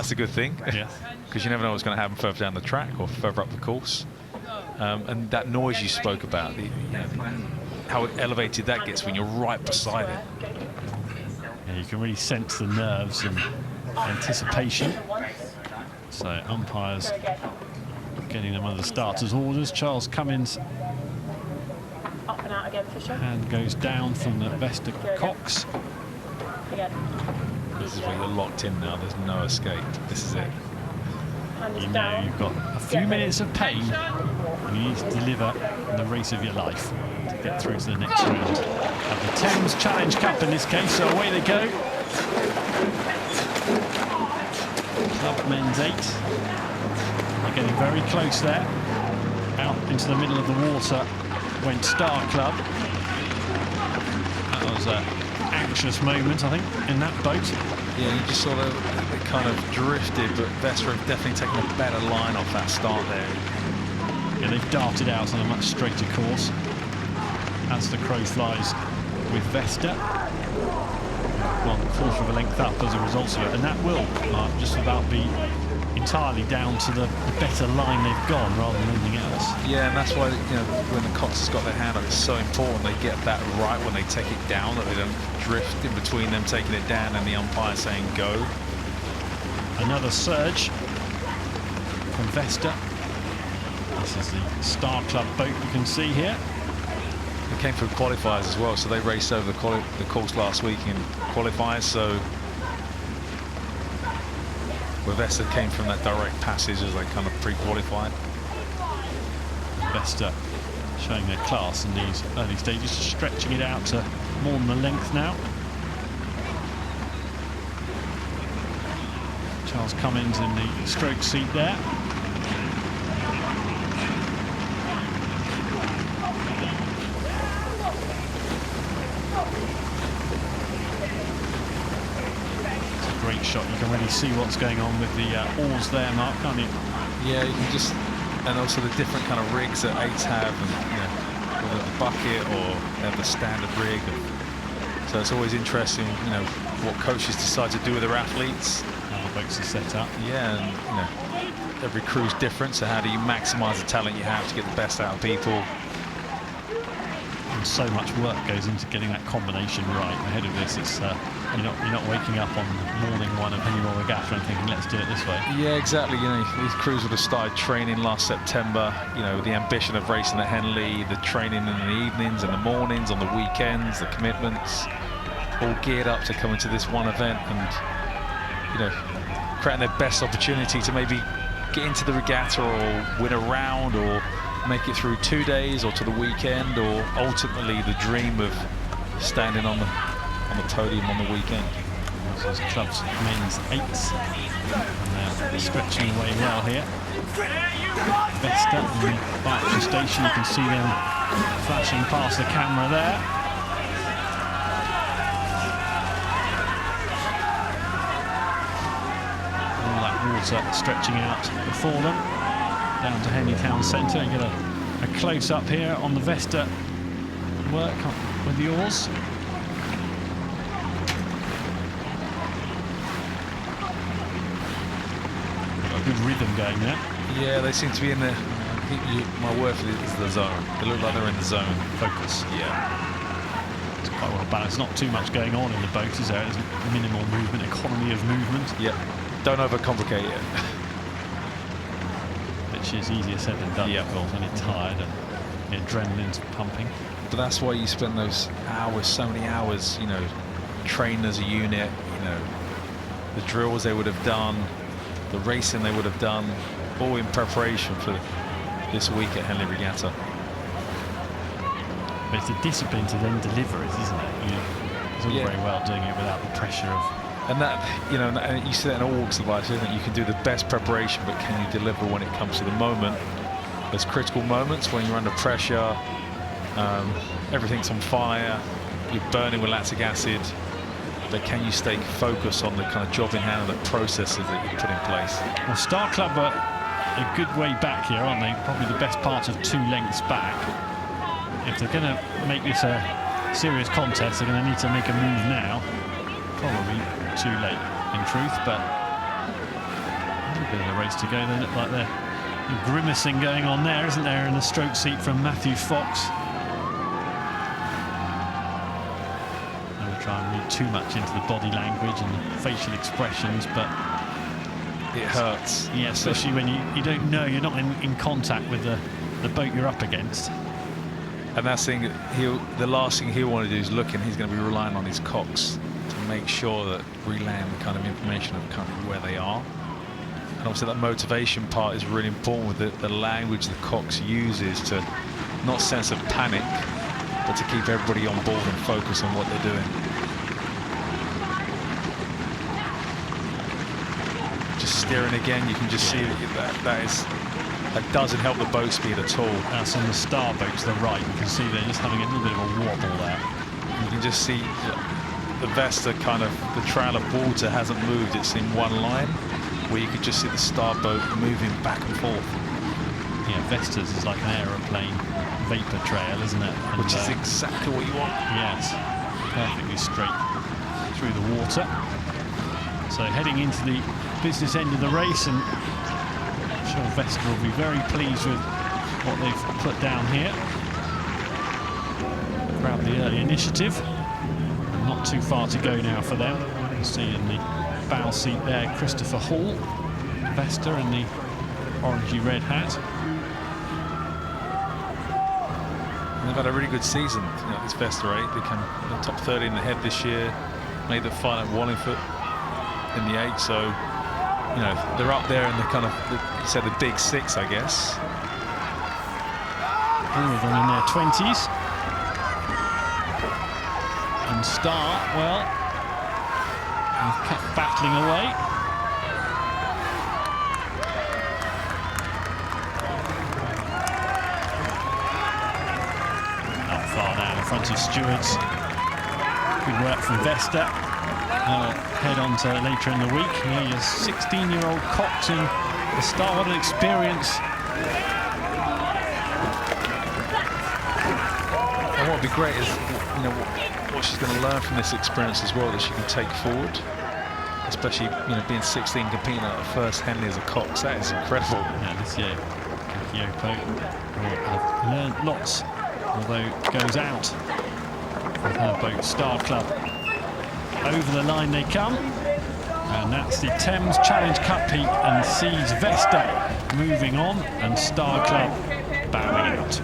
that's a good thing. Yes. Because you never know what's going to happen further down the track or further up the course. And that noise you spoke about, how elevated that gets when you're right beside it. Yeah, you can really sense the nerves and anticipation. So umpires getting them under the starters' orders. Charles Cummins. Up and out again, Fisher. Hand goes down from the Vesta Cox. Again. This is where you're locked in now. There's no escape. This is it. You know you've got a few minutes of pain and you need to deliver in the race of your life to get through to the next round of the Thames Challenge Cup in this case. So away they go. Club men's 8. They're getting very close there. Out into the middle of the water went Star Club. That was an anxious moment, I think, in that boat. Yeah, you just saw that it kind of drifted, but Vesta have definitely taken a better line off that start there. Yeah, they've darted out on a much straighter course as the crow flies with Vesta. 1/4 of a length up as a result of it, and that will just about be entirely down to the better line they've gone rather than anything else. Yeah, and that's why, you know, when the Cox has got their hand up, it's so important they get that right when they take it down, that they don't drift in between them taking it down and the umpire saying go. Another surge from Vesta. This is the Star Club boat you can see here. They came through qualifiers as well, so they raced over the course last week in qualifiers, so Vesta came from that direct passage as they kind of pre-qualified. Vesta showing their class in these early stages, stretching it out to more than the length now. Charles Cummins in the stroke seat there. Great shot. You can really see what's going on with the oars there, Mark, can't you? Yeah, you can just, and also the different kind of rigs that 8s have, and you know, whether the bucket or they have the standard rig. And so it's always interesting, you know, what coaches decide to do with their athletes. How the boats are set up. Yeah, and you know, every crew's different. So how do you maximise the talent you have to get the best out of people? And so much work goes into getting that combination right ahead of this. It's you're not waking up on morning one of Henley Royal Regatta and thinking, let's do it this way. Yeah, exactly. You know, these crews would have started training last September. You know, the ambition of racing at Henley, the training in the evenings and the mornings, on the weekends, the commitments, all geared up to come into this one event and, you know, creating their best opportunity to maybe get into the regatta or win a round or make it through 2 days or to the weekend, or ultimately the dream of standing on the podium on the weekend. This is club's men's 8s. And they're stretching away well here. Vesta in the Berkshire station, you can see them flashing past the camera there. All that water stretching out before them down to Henley Town Centre. You get a close-up here on the Vesta work with the oars. Good rhythm going there. Yeah, they seem to be in the, my word for it is the zone. They look like they're in the zone. Focus. Yeah. It's quite well balanced. Not too much going on in the boat, is there? There's minimal movement, economy of movement. Yeah. Don't overcomplicate it. Which is easier said than done, of course, when you're tired and the adrenaline's pumping. But that's why you spend those hours, so many hours, you know, training as a unit, you know, the drills they would have done, the racing they would have done, all in preparation for this week at Henley Regatta. But it's a discipline to then deliver it, isn't it? You know, it's all very well doing it without the pressure of... And that, you know, and you see that in all walks of life, isn't it? You can do the best preparation, but can you deliver when it comes to the moment? There's critical moments when you're under pressure, everything's on fire, you're burning with lactic acid, but can you stay focused on the kind of job in hand and the processes that you put in place? Well, Star Club are a good way back here, aren't they? Probably the best part of 2 lengths back. If they're going to make this a serious contest, they're going to need to make a move now. Probably too late, in truth, but a bit of a race to go. They look like they're grimacing going on there, isn't there, in the stroke seat from Matthew Fox. I don't try and read too much into the body language and the facial expressions, but it hurts. Yeah, especially when you don't know, you're not in contact with the boat you're up against. And that's the last thing he'll want to do is look, and he's going to be relying on his cocks to make sure that relaying the kind of information of kind of where they are. And obviously that motivation part is really important with the language the Cox uses to not sense of panic, but to keep everybody on board and focus on what they're doing. Just steering again, you can just see that doesn't help the boat speed at all. That's on the star boat to the right. You can see they're just having a little bit of a wobble there. You can just see the Vesta kind of, the trail of water hasn't moved, it's in one line, where you could just see the star boat moving back and forth. Yeah, Vesta's is like an aeroplane vapor trail, isn't it? And, which is exactly what you want. Yes, perfectly straight through the water. So heading into the business end of the race, and I'm sure Vesta will be very pleased with what they've put down here. Grab the early initiative. And not too far to go now for them. You can see in the bow seat there Christopher Hall, Vesta in the orangey red hat. They've had a really good season, this Vesta 8. They came the top 30 in the head this year, made the final at Wallingford in the 8, so they're up there in the kind of the big six, I guess. All of them in their 20s. And Star, well, they've kept battling away. Not far down in front of Stewards. Good work from Vesta. Now head on to later in the week. Here your 16-year-old Cox in the starboard experience. And what would be great is, what she's going to learn from this experience as well, that she can take forward. Especially, being 16, competing at her first Henley as a Cox. That is incredible. Yeah, this year, Kakiopo have learned lots, although goes out with her boat, Star Club. Over the line they come, and that's the Thames Challenge Cup heat, and sees Vesta moving on and Star Club bowing out.